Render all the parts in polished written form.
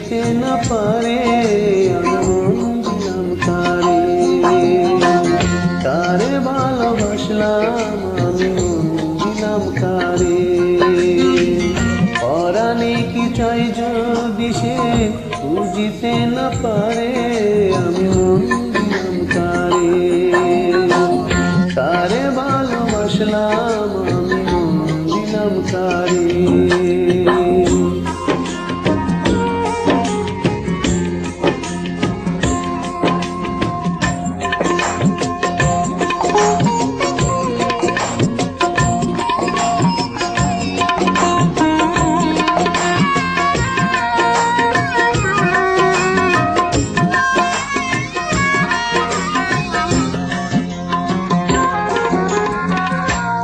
বুঝিতে না পারে আমি মন দিলাম কারে। কারে ভালোবাসলাম আমি মন দিলাম কারে। পরাণে কি চাই যদি সে বুঝিতে না পারে আমি মন দিলাম কারে। কারে ভালোবাসলাম আমি মন দিলাম কারে।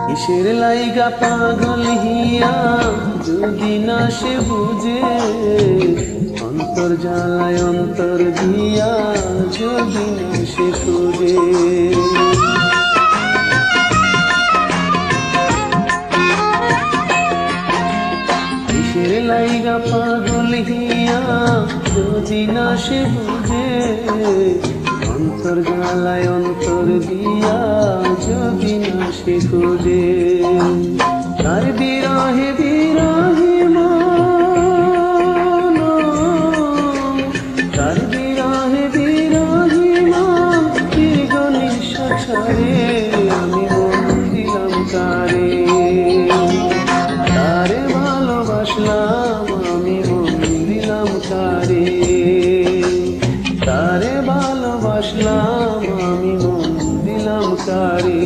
কিসের লাইগা পাগল হিয়া যদি না সে বুঝে, অন্তর জ্বালায় অন্তর দিয়া যদি না সে খুঁজে। কিসের লাইগা পাগল হিয়া যদি না সে বুঝে, অন্তর জ্বালায় অন্তর দিয়া যদি না সে খোঁজে। তার বিরহে বিরহে মন, তার বিরহে বিরহে মন দীর্ঘ নিঃশ্বাস ছাড়ে আমি মন দিলাম কারে। তারে ভালোবাসলাম আমি মন দিলাম কারে। তারে ভালোবাসলাম আমি মন দিলাম কারে।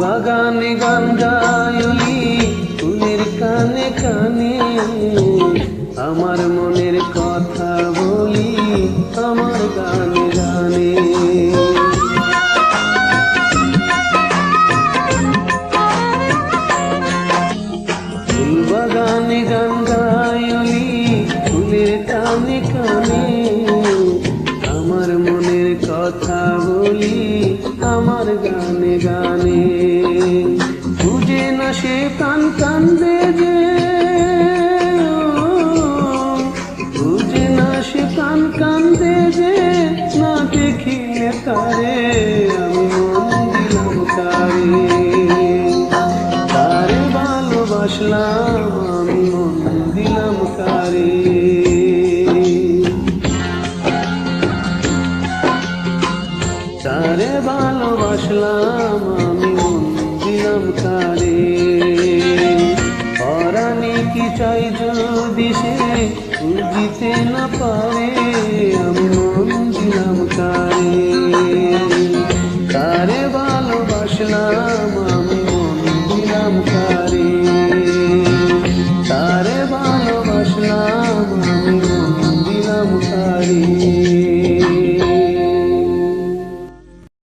বাগানে গান গায়লি ফুলের কানে কানে, আমার মনের কথা বলি আমার গানে গানে। ফুল বাগানে গান গায়লি ফুলের কানে কানে, আমার মনের কথা বলি আমার গানে গানে। বুঝে না সে কান কান্দে যে, বুঝে না সে কান কান্দে যে, না দেখিলে তারে আমি মন দিলাম কারে। তারে ভালোবাসলাম আমি মন দিলাম কারে। তারে ভালোবাসলাম আমি মন দিলাম কারে। পরাণে কি চাই যদি সে বুঝিতে না